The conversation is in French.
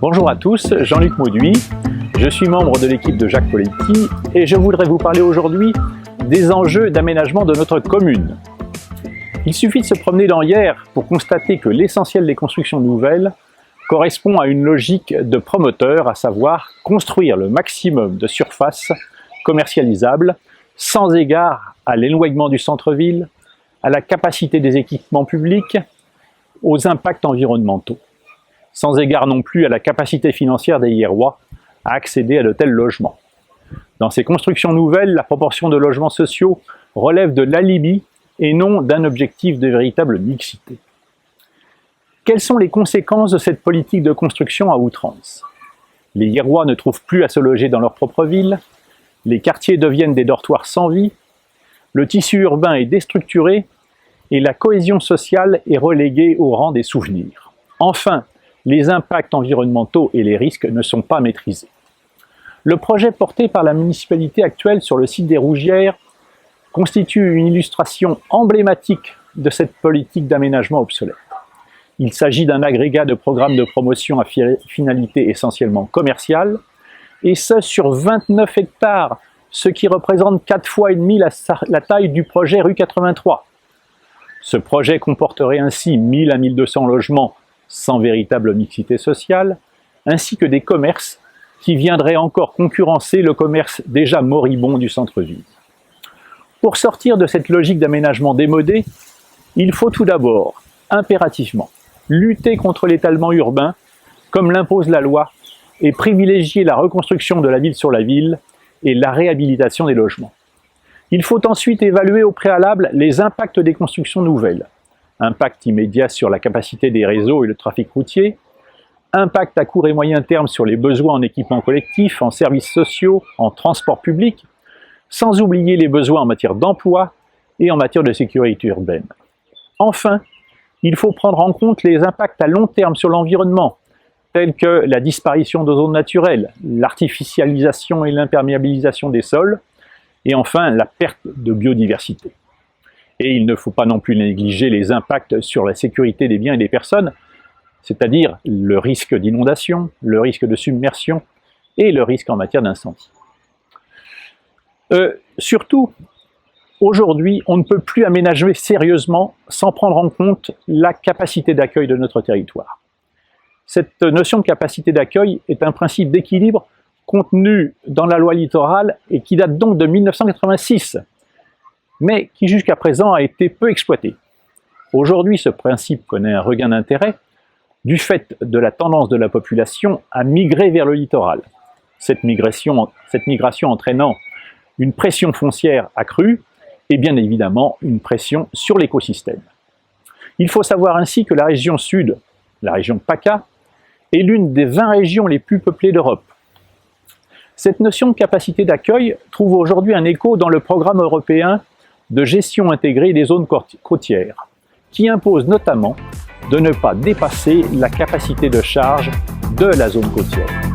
Bonjour à tous, Jean-Luc Mauduit, je suis membre de l'équipe de Jacques Poletti et je voudrais vous parler aujourd'hui des enjeux d'aménagement de notre commune. Il suffit de se promener dans Hyères pour constater que l'essentiel des constructions nouvelles correspond à une logique de promoteur, à savoir construire le maximum de surface commercialisable sans égard à l'éloignement du centre-ville, à la capacité des équipements publics, aux impacts environnementaux. Sans égard non plus à la capacité financière des Hyérois à accéder à de tels logements. Dans ces constructions nouvelles, la proportion de logements sociaux relève de l'alibi et non d'un objectif de véritable mixité. Quelles sont les conséquences de cette politique de construction à outrance? Les Hyérois ne trouvent plus à se loger dans leur propre ville, les quartiers deviennent des dortoirs sans vie, le tissu urbain est déstructuré et la cohésion sociale est reléguée au rang des souvenirs. Enfin, les impacts environnementaux et les risques ne sont pas maîtrisés. Le projet porté par la municipalité actuelle sur le site des Rougières constitue une illustration emblématique de cette politique d'aménagement obsolète. Il s'agit d'un agrégat de programmes de promotion à finalité essentiellement commerciale, et ce sur 29 hectares, ce qui représente 4,5 fois la taille du projet rue 83. Ce projet comporterait ainsi 1000 à 1200 logements sans véritable mixité sociale, ainsi que des commerces qui viendraient encore concurrencer le commerce déjà moribond du centre-ville. Pour sortir de cette logique d'aménagement démodé, il faut tout d'abord, impérativement, lutter contre l'étalement urbain, comme l'impose la loi, et privilégier la reconstruction de la ville sur la ville et la réhabilitation des logements. Il faut ensuite évaluer au préalable les impacts des constructions nouvelles. Impact immédiat sur la capacité des réseaux et le trafic routier, impact à court et moyen terme sur les besoins en équipements collectifs, en services sociaux, en transport public, sans oublier les besoins en matière d'emploi et en matière de sécurité urbaine. Enfin, il faut prendre en compte les impacts à long terme sur l'environnement, tels que la disparition de zones naturelles, l'artificialisation et l'imperméabilisation des sols, et enfin la perte de biodiversité. Et il ne faut pas non plus négliger les impacts sur la sécurité des biens et des personnes, c'est-à-dire le risque d'inondation, le risque de submersion et le risque en matière d'incendie. Surtout, aujourd'hui, on ne peut plus aménager sérieusement sans prendre en compte la capacité d'accueil de notre territoire. Cette notion de capacité d'accueil est un principe d'équilibre contenu dans la loi littorale et qui date donc de 1986, mais qui jusqu'à présent a été peu exploité. Aujourd'hui, ce principe connaît un regain d'intérêt du fait de la tendance de la population à migrer vers le littoral. Cette migration entraînant une pression foncière accrue et bien évidemment une pression sur l'écosystème. Il faut savoir ainsi que la région sud, la région PACA, est l'une des 20 régions les plus peuplées d'Europe. Cette notion de capacité d'accueil trouve aujourd'hui un écho dans le programme européen de gestion intégrée des zones côtières, qui impose notamment de ne pas dépasser la capacité de charge de la zone côtière.